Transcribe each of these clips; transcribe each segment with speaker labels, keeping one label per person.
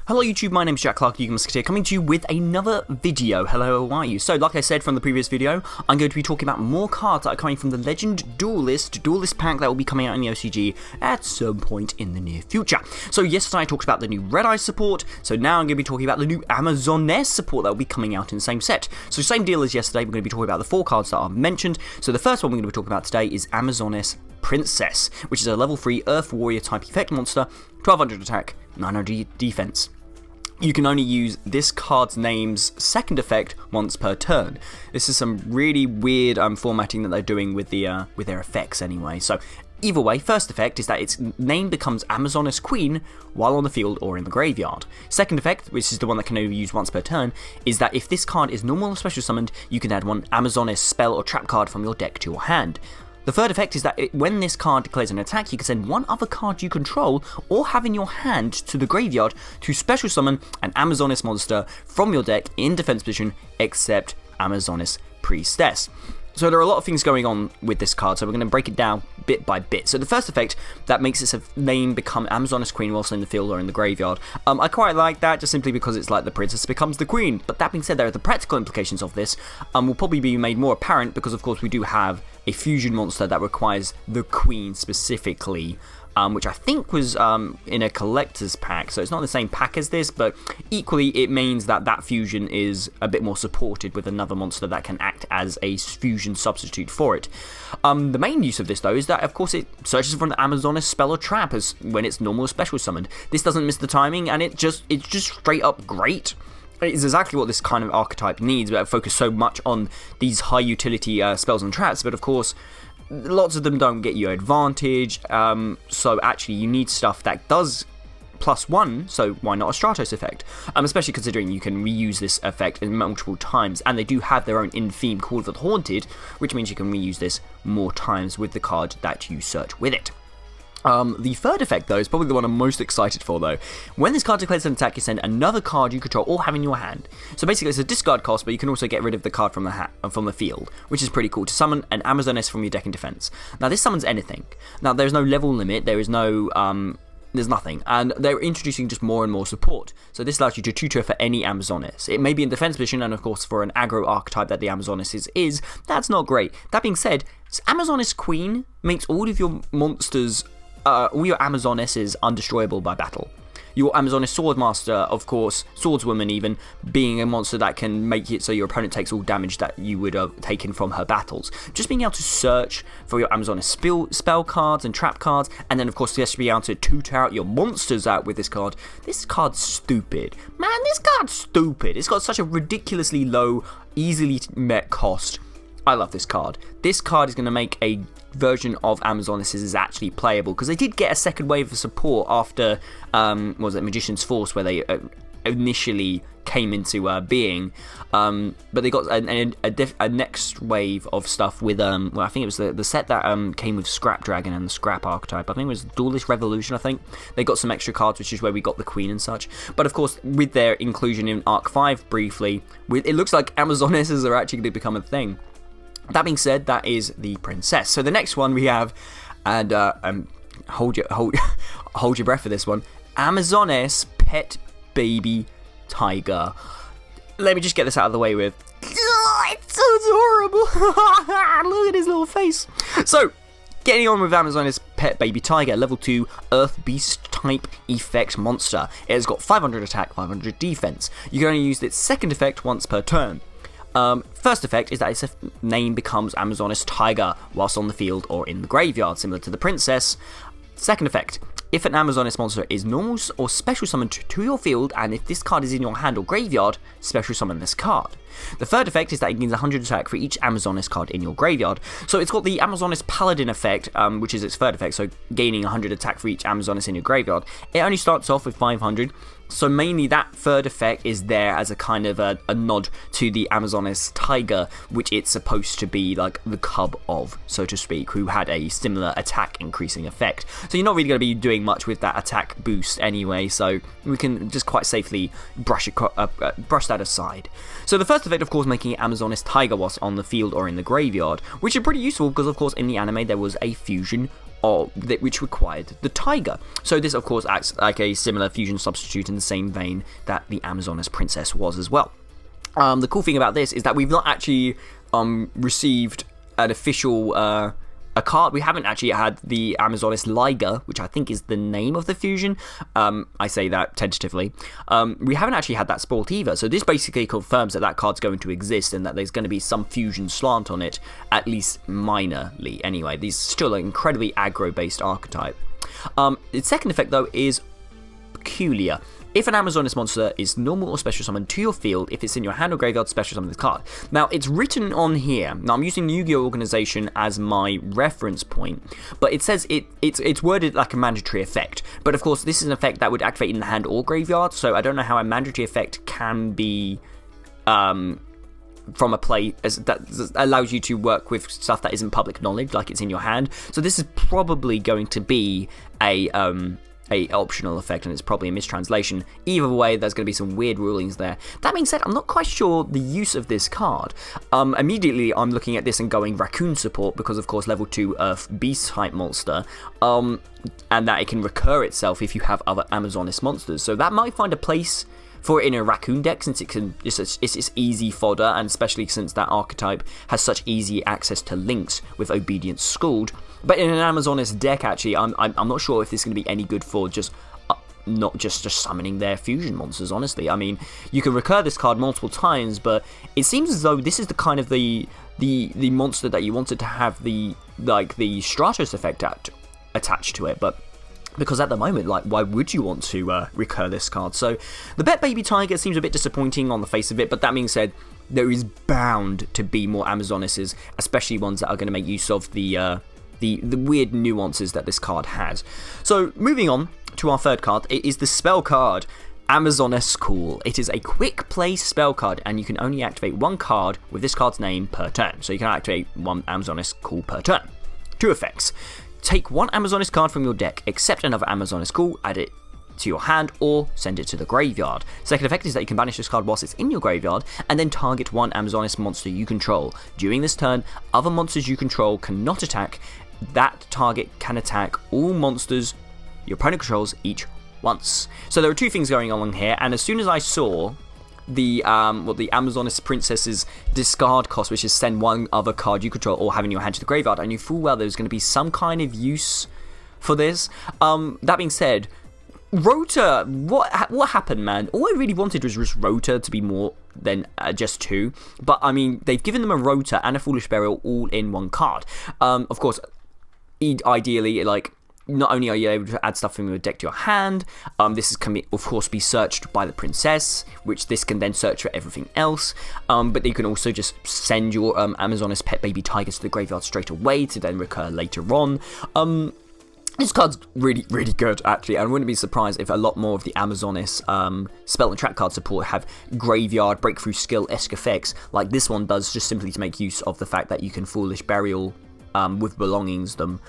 Speaker 1: Hello YouTube, my name is Jack Clark, you Musketeer, coming to you with another video. Hello, how are you? So, like I said from the previous video, I'm going to be talking about more cards that are coming from the Legend Duelist pack that will be coming out in the OCG at some point in the near future. So yesterday I talked about the new Red Eye support, so now I'm going to be talking about the new Amazoness support that will be coming out in the same set. So same deal as yesterday, we're going to be talking about the 4 cards that I've mentioned. So the first one we're going to be talking about today is Amazoness Princess, which is a level 3 Earth Warrior type effect monster, 1200 attack, 900 defense. You can only use this card's name's second effect once per turn. This is some really weird formatting that they're doing with their effects anyway. So either way, first effect is that its name becomes Amazoness Queen while on the field or in the graveyard. Second effect, which is the one that can only be used once per turn, is that if this card is normal or special summoned, you can add one Amazoness spell or trap card from your deck to your hand. The third effect is that when this card declares an attack, you can send one other card you control or have in your hand to the graveyard to special summon an Amazoness monster from your deck in defense position, except Amazoness Priestess. So there are a lot of things going on with this card, so we're going to break it down bit by bit. So the first effect, that makes its name become Amazoness Queen whilst in the field or in the graveyard. I quite like that, just simply because it's like the princess becomes the queen. But that being said, there are the practical implications of this will probably be made more apparent because, of course, we do have a fusion monster that requires the queen specifically, which I think was in a collector's pack, so it's not the same pack as this, but equally it means that that fusion is a bit more supported with another monster that can act as a fusion substitute for it. The main use of this, though, is that, of course, it searches for an Amazoness spell or trap as when it's normal or special summoned. This doesn't miss the timing, and it's just straight up great. It's exactly what this kind of archetype needs, but I focus so much on these high utility spells and traps, but of course, lots of them don't get you advantage, so actually you need stuff that does +1, so why not a Stratos effect? Especially considering you can reuse this effect multiple times, and they do have their own in-theme called the Haunted, which means you can reuse this more times with the card that you search with it. The third effect, though, is probably the one I'm most excited for, though. When this card declares an attack, you send another card you control or have in your hand. So basically, it's a discard cost, but you can also get rid of the card from the field, which is pretty cool, to summon an Amazoness from your deck in defense. Now, this summons anything. Now, there's no level limit, there is no... there's nothing, and they're introducing just more and more support. So this allows you to tutor for any Amazoness. It may be in defense position, and of course for an aggro archetype that the Amazoness is, that's not great. That being said, Amazoness Queen makes all of your monsters... all your Amazonesses undestroyable by battle. Your Amazoness Swordmaster, of course, Swordswoman even, being a monster that can make it so your opponent takes all damage that you would have taken from her battles. Just being able to search for your Amazoness spell cards and trap cards, and then of course just be able to tutor out your monsters out with this card. This card's stupid. Man, this card's stupid. It's got such a ridiculously low, easily met cost. I love this card. This card is going to make a version of Amazonesses is actually playable, because they did get a second wave of support after what was it, Magician's Force, where they initially came into being, but they got a next wave of stuff with well, I think it was the set that came with Scrap Dragon and the Scrap archetype. I think it was Duelist Revolution. I think they got some extra cards, which is where we got the Queen and such. But of course, with their inclusion in Arc 5 briefly, it looks like Amazonesses are actually going to become a thing. That being said, that is the Princess. So the next one we have, and hold your breath for this one, Amazoness Pet Baby Tiger. Let me just get this out of the way with. It's so adorable. Look at his little face. So, getting on with Amazoness Pet Baby Tiger, level 2 Earth Beast type effect monster. It has got 500 attack, 500 defense. You can only use its second effect once per turn. First effect is that its name becomes Amazoness Tiger whilst on the field or in the graveyard, similar to the Princess. Second effect, if an Amazoness monster is normal or special summoned to your field, and if this card is in your hand or graveyard, special summon this card. The third effect is that it gains 100 attack for each Amazoness card in your graveyard. So it's got the Amazoness Paladin effect, which is its third effect, so gaining 100 attack for each Amazoness in your graveyard. It only starts off with 500, so mainly that third effect is there as a kind of a nod to the Amazoness Tiger, which it's supposed to be like the cub of, so to speak, who had a similar attack increasing effect. So you're not really going to be doing much with that attack boost anyway, so we can just quite safely brush that aside. So the first effect, of course, making it Amazoness Tiger whilst on the field or in the graveyard, which is pretty useful because, of course, in the anime there was a fusion which required the Tiger. So this, of course, acts like a similar fusion substitute in the same vein that the Amazoness Princess was as well. The cool thing about this is that we've not actually received an official a card. We haven't actually had the Amazoness Liger, which I think is the name of the fusion. I say that tentatively. We haven't actually had that spoiled either. So this basically confirms that that card's going to exist and that there's going to be some fusion slant on it, at least minorly anyway. This is still an incredibly aggro-based archetype. Its second effect, though, is peculiar. If an Amazoness monster is normal or special summoned to your field, if it's in your hand or graveyard, special summon this card. Now, it's written on here. Now, I'm using Yu-Gi-Oh! Organization as my reference point, but it says it's worded like a mandatory effect. But, of course, this is an effect that would activate in the hand or graveyard, so I don't know how a mandatory effect can be from a play that allows you to work with stuff that isn't public knowledge, like it's in your hand. So this is probably going to be a optional effect, and it's probably a mistranslation. Either way, there's going to be some weird rulings there. That being said, I'm not quite sure the use of this card. Immediately, I'm looking at this and going Raccoon support, because of course level 2 Earth Beast type monster, and that it can recur itself if you have other Amazoness monsters. So that might find a place for it in a Raccoon deck, since it's easy fodder, and especially since that archetype has such easy access to links with Obedient Schooled. But in an Amazoness deck, actually, I'm not sure if this is going to be any good for just not just summoning their fusion monsters, honestly. I mean, you can recur this card multiple times, but it seems as though this is the kind of the monster that you wanted to have the Stratos effect attached to it, but because at the moment, like, why would you want to recur this card? So the Bet Baby Tiger seems a bit disappointing on the face of it, but that being said, there is bound to be more Amazonesses, especially ones that are going to make use of the weird nuances that this card has. So moving on to our third card, it is the spell card, Amazoness Cool. It is a quick play spell card, and you can only activate one card with this card's name per turn. So you can activate one Amazoness Cool per turn. Two effects. Take one Amazoness card from your deck, except another Amazoness Cool, add it to your hand, or send it to the graveyard. Second effect is that you can banish this card whilst it's in your graveyard, and then target one Amazoness monster you control. During this turn, other monsters you control cannot attack. That target can attack all monsters your opponent controls each once. So there are two things going on here, and as soon as I saw the Amazoness Princess's discard cost, which is send one other card you control or have in your hand to the graveyard, I knew full well there was going to be some kind of use for this. That being said, Rota, what happened, man? All I really wanted was just Rota to be more than just two, but I mean, they've given them a Rota and a Foolish Burial all in one card. Of course, ideally, like, not only are you able to add stuff from your deck to your hand, this can of course be searched by the princess, which this can then search for everything else, but you can also just send your Amazoness Pet Baby Tigers to the graveyard straight away to then recur later on. This card's really, really good, actually, and I wouldn't be surprised if a lot more of the Amazoness spell and trap card support have graveyard breakthrough skill-esque effects, like this one does, just simply to make use of the fact that you can Foolish Burial with belongings them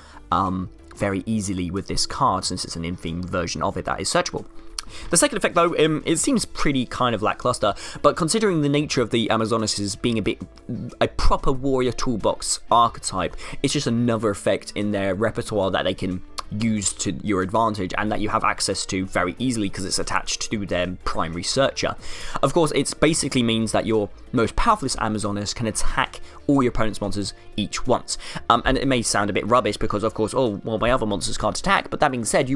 Speaker 1: very easily with this card, since it's an in-theme version of it that is searchable. The second effect, though, it seems pretty kind of lackluster, but considering the nature of the Amazonesses being a proper warrior toolbox archetype, it's just another effect in their repertoire that they can use to your advantage and that you have access to very easily because it's attached to their primary searcher. Of course, it basically means that your most powerful Amazoness can attack all your opponent's monsters each once. And it may sound a bit rubbish because, of course, oh, well, my other monsters can't attack, but that being said,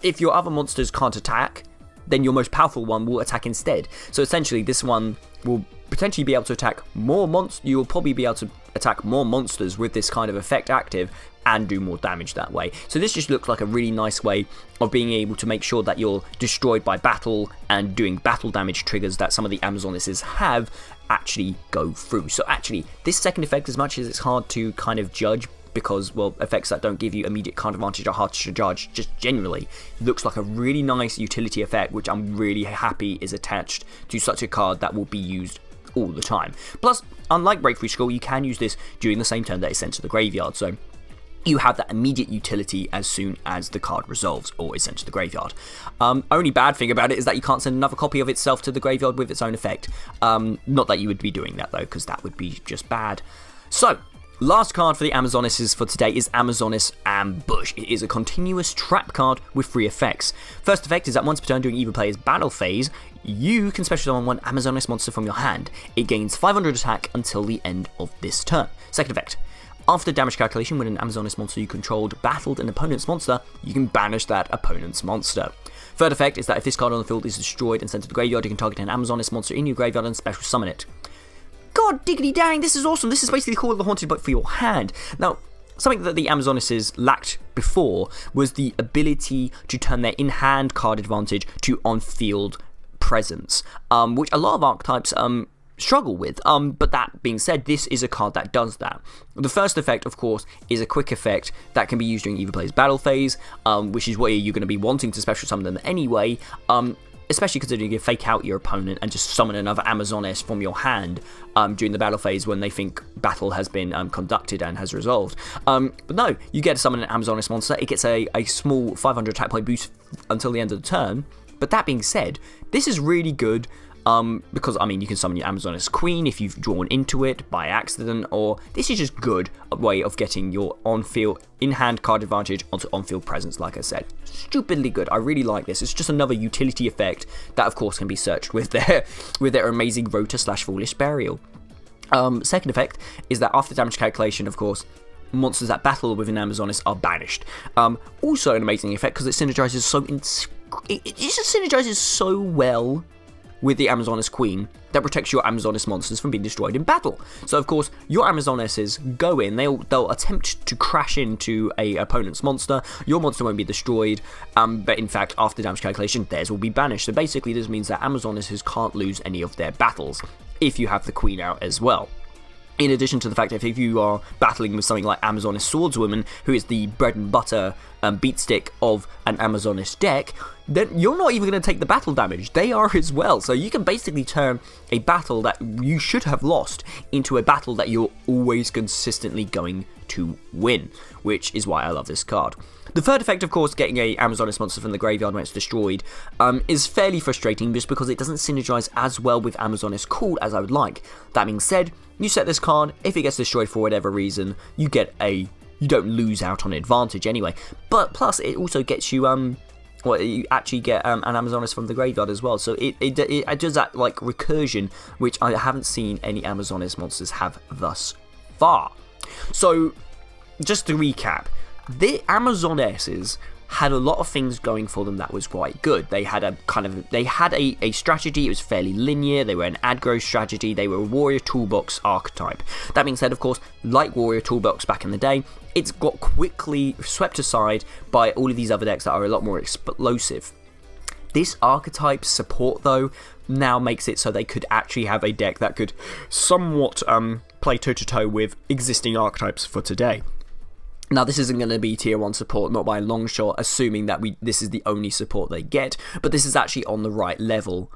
Speaker 1: if your other monsters can't attack, then your most powerful one will attack instead. So essentially, this one will potentially be able to attack more monsters. You will probably be able to attack more monsters with this kind of effect active and do more damage that way. So this just looks like a really nice way of being able to make sure that you're destroyed by battle and doing battle damage triggers that some of the Amazonesses have actually go through. So actually, this second effect, as much as it's hard to kind of judge, because, well, effects that don't give you immediate card advantage are hard to judge, just generally, looks like a really nice utility effect, which I'm really happy is attached to such a card that will be used all the time. Plus, unlike Breakthrough Skull, you can use this during the same turn that it's sent to the graveyard, so you have that immediate utility as soon as the card resolves or is sent to the graveyard. Only bad thing about it is that you can't send another copy of itself to the graveyard with its own effect. Not that you would be doing that, though, because that would be just bad. So, Last card for the Amazonesses for today is Amazonis Ambush. It is a continuous trap card with 3 effects. First effect is that once per turn during either player's battle phase, you can special summon one Amazonis monster from your hand. It gains 500 attack until the end of this turn. Second effect. After damage calculation, when an Amazonis monster you controlled battled an opponent's monster, you can banish that opponent's monster. Third effect is that if this card on the field is destroyed and sent to the graveyard, you can target an Amazonis monster in your graveyard and special summon it. God diggity dang, this is awesome. This is basically Call of the Haunted, but for your hand. Now, something that the Amazonesses lacked before was the ability to turn their in-hand card advantage to on-field presence, which a lot of archetypes struggle with. But that being said, this is a card that does that. The first effect, of course, is a quick effect that can be used during either player's battle phase, which is where you're going to be wanting to special summon them anyway. Especially considering you can fake out your opponent and just summon another Amazonis from your hand during the battle phase when they think battle has been conducted and has resolved. But no, you get to summon an Amazonis monster. It gets a small 500 attack point boost until the end of the turn. But that being said, this is really good because, I mean, you can summon your Amazonis Queen if you've drawn into it by accident, or this is just good way of getting your on-field, in-hand card advantage onto on-field presence, like I said. Stupidly good. I really like this. It's just another utility effect that, of course, can be searched with their amazing Rota/Foolish Burial. Second effect is that after damage calculation, of course, monsters that battle with an Amazonis are banished. Also an amazing effect because it synergizes it just synergizes so well with the Amazonis Queen that protects your Amazonis monsters from being destroyed in battle. So of course, your Amazonesses go in, they'll attempt to crash into a opponent's monster, your monster won't be destroyed, but in fact, after damage calculation, theirs will be banished. So basically, this means that Amazonesses can't lose any of their battles, if you have the Queen out as well. In addition to the fact that if you are battling with something like Amazonis Swordswoman, who is the bread and butter beatstick of an Amazonis deck, then you're not even going to take the battle damage. They are as well. So you can basically turn a battle that you should have lost into a battle that you're always consistently going to win, which is why I love this card. The third effect, of course, getting a Amazonis monster from the graveyard when it's destroyed, is fairly frustrating just because it doesn't synergize as well with Amazonis Call as I would like. That being said, you set this card, if it gets destroyed for whatever reason, you don't lose out on advantage anyway. But plus, it also gets you, you actually get an Amazonis from the graveyard as well. So it does that like recursion, which I haven't seen any Amazonis monsters have thus far. So, just to recap, the Amazonesses had a lot of things going for them that was quite good. They had a strategy. It was fairly linear. They were an aggro strategy. They were a Warrior Toolbox archetype. That being said, of course, like Warrior Toolbox back in the day, it's got quickly swept aside by all of these other decks that are a lot more explosive. This archetype support, though, now makes it so they could actually have a deck that could somewhat play toe-to-toe with existing archetypes for today. Now, this isn't going to be tier 1 support, not by a long shot, assuming that this is the only support they get, but this is actually on the right level.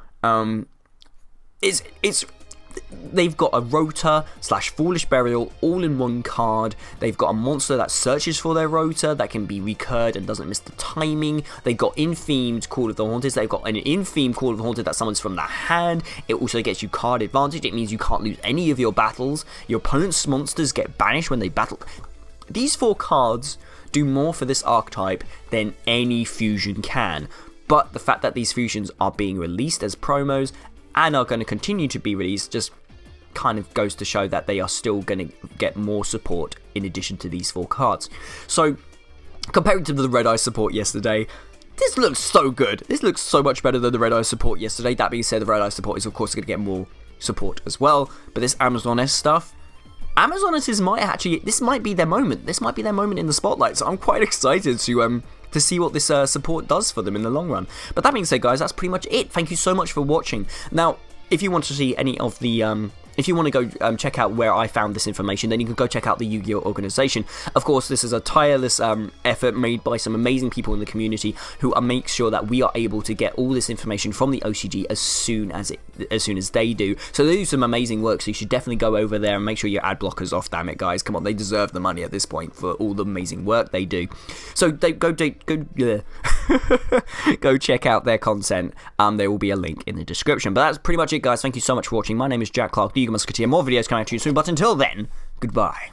Speaker 1: They've got a Rota/Foolish Burial all in one card. They've got a monster that searches for their Rota that can be recurred and doesn't miss the timing. They've got in-themed Call of the Haunted. They've got an in-themed Call of the Haunted that summons from the hand. It also gets you card advantage. It means you can't lose any of your battles. Your opponent's monsters get banished when they battle. These 4 cards do more for this archetype than any fusion can, but the fact that these fusions are being released as promos and are going to continue to be released just kind of goes to show that they are still going to get more support in addition to these 4 cards. So, comparing to the Red Eye support yesterday, this looks so good. This looks so much better than the Red Eye support yesterday. That being said, the Red Eye support is of course going to get more support as well, but this Amazones stuff, Amazonesses this might be their moment. This might be their moment in the spotlight. So I'm quite excited to see what this support does for them in the long run. But that being said, guys, that's pretty much it. Thank you so much for watching. Now, if you want to see any of the if you want to go check out where I found this information, then you can go check out the Yu-Gi-Oh! Organization. Of course, this is a tireless effort made by some amazing people in the community who make sure that we are able to get all this information from the OCG as soon as they do. So they do some amazing work, so you should definitely go over there and make sure your ad blockers off, damn it, guys. Come on, they deserve the money at this point for all the amazing work they do. So go check out their content. There will be a link in the description. But that's pretty much it, guys. Thank you so much for watching. My name is Jack Clark, the Yu-Gi-Oh! Musketeer. More videos coming out to you soon, but until then, goodbye.